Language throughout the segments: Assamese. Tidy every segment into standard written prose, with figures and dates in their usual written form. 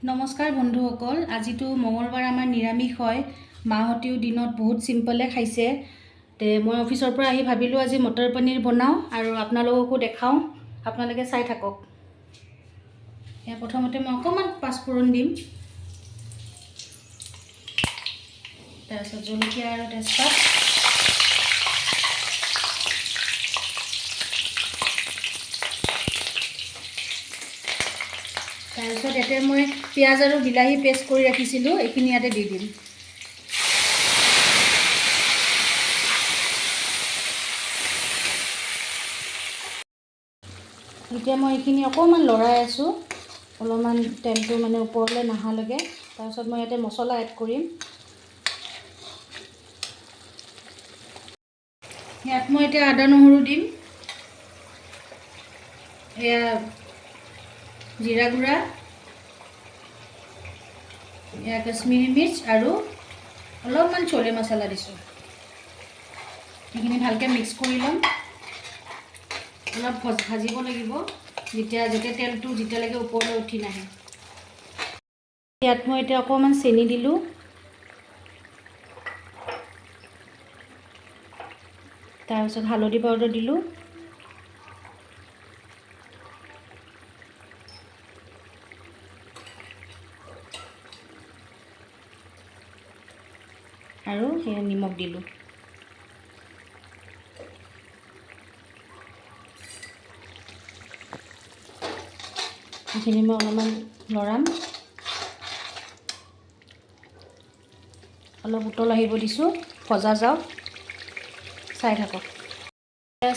নমস্কাৰ বন্ধুসকল, আজিতো মঙলবাৰ আমাৰ নিৰামিষ হয়। মাহঁতেও দিনত বহুত চিম্পলে খাইছে। তে মই অফিচৰ পৰা আহি ভাবিলোঁ আজি মটৰ পনীৰ বনাওঁ আৰু আপোনালোককো দেখাওঁ। আপোনালোকে চাই থাকক। প্ৰথমতে মই অকণমান পাঁচফোৰণ দিম, তাৰপিছত জলকীয়া আৰু তেজপাত, তাৰপিছত ইয়াতে মই পিঁয়াজ আৰু বিলাহী পেষ্ট কৰি ৰাখিছিলোঁ, এইখিনি ইয়াতে দি দিম। এতিয়া মই এইখিনি অকণমান লৰাই আছোঁ, অলপমান তেলটো মানে ওপৰলৈ নহালৈকে। তাৰপিছত মই ইয়াতে মছলা এড কৰিম। ইয়াত মই এতিয়া আদা নহৰু দিম, এয়া জিৰা গুড়া, এয়া কাশ্মীৰী মিৰ্চ আৰু অলপমান চলে মছলা দিছোঁ। এইখিনি ভালকৈ মিক্স কৰি ল'ম। অলপ ভাজিব লাগিব, যেতিয়া তেলটো যেতিয়ালৈকে ওপৰলৈ উঠি নাহে। ইয়াত মই এতিয়া অকণমান চেনি দিলোঁ, তাৰপিছত হালধি পাউডাৰ দিলোঁ, আৰু সেয়া নিমখ দিলোঁ। এইখিনি মই অলপমান লৰাম, অলপ উতল আহিব দিছোঁ, ভজা যাওক, চাই থাকক।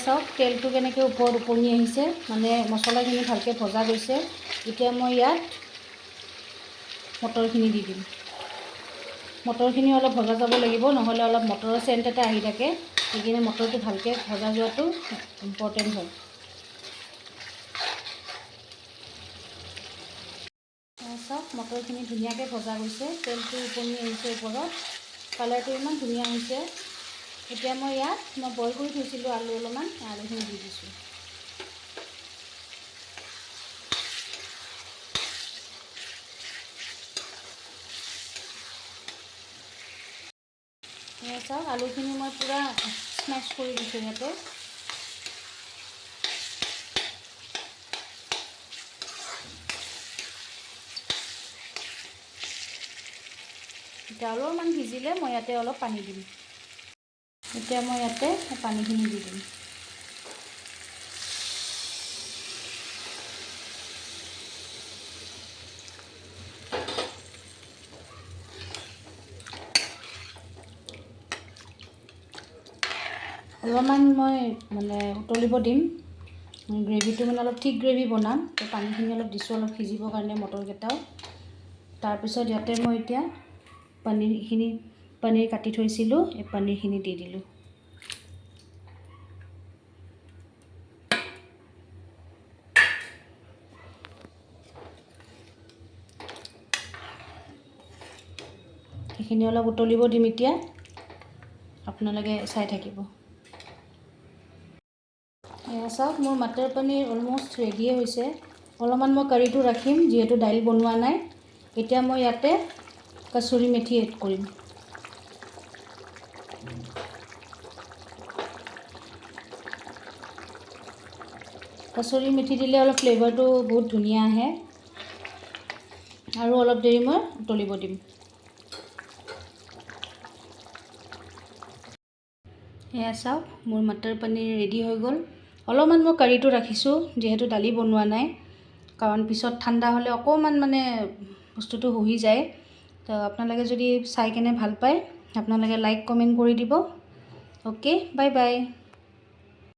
চাওক তেলটো কেনেকৈ ওপৰত উপঙি আহিছে, মানে মছলাখিনি ভালকৈ ভজা গৈছে। এতিয়া মই ইয়াত মটৰখিনি দি দিম। মটৰখিনি অলপ ভজা যাব লাগিব, নহ'লে অলপ মটৰৰ চেণ্ট এটা আহি থাকে। সেইখিনি মটৰটো ভালকৈ ভজা যোৱাটো ইম্পৰ্টেণ্ট হয়। চাওক মটৰখিনি ধুনীয়াকৈ ভজা গৈছে, তেলটো উপঙি আহিছে ওপৰত, কালাৰটো ইমান ধুনীয়া হৈছে। এতিয়া মই ইয়াত বইল কৰি থৈছিলোঁ আলু অলপমান, আলুখিনি দি দিছোঁ। চাওক আলুখিনি মই পূৰা স্মেছ কৰি দিছোঁ ইয়াতে। এতিয়া অলপমান সিজিলে মই ইয়াতে অলপ পানী দিম। এতিয়া মই ইয়াতে পানীখিনি দি দিম। অলপমান মই মানে উতলিব দিম, গ্ৰেভিটো মানে অলপ ঠিক গ্ৰেভি বনাম। তো পানীখিনি অলপ দিছোঁ অলপ সিজিবৰ কাৰণে মটৰকেইটাও। তাৰপিছত ইয়াতে মই এতিয়া পনীৰ কাটি থৈছিলোঁ, এই পনীৰখিনি দি দিলোঁ। সেইখিনি অলপ উতলিব দিম এতিয়া, আপোনালোকে চাই থাকিব। এয়া চাওক মোৰ মটৰ পনীৰ অলম'ষ্ট ৰেডিয়ে হৈছে। অলপমান মই কাৰীটো ৰাখিম, যিহেতু দাইল বনোৱা নাই। এতিয়া মই ইয়াতে কচুৰি মেথি এড কৰিম। কচুৰি মেথি দিলে অলপ ফ্লেভাৰটো বহুত ধুনীয়া আহে। আৰু অলপ দেৰি মই উতলিব দিম। এয়া চাওক মোৰ মটৰ পনীৰ ৰেডি হৈ গ'ল। অলপমান মই কাৰীটো ৰাখিছোঁ, যিহেতু দালি বনোৱা নাই, কাৰণ পিছত ঠাণ্ডা হ'লে অকণমান মানে বস্তুটো শুহি যায়। তো আপোনালোকে যদি চাই কেনে ভাল পায়, আপোনালোকে লাইক কমেণ্ট কৰি দিব। Okay, bye bye.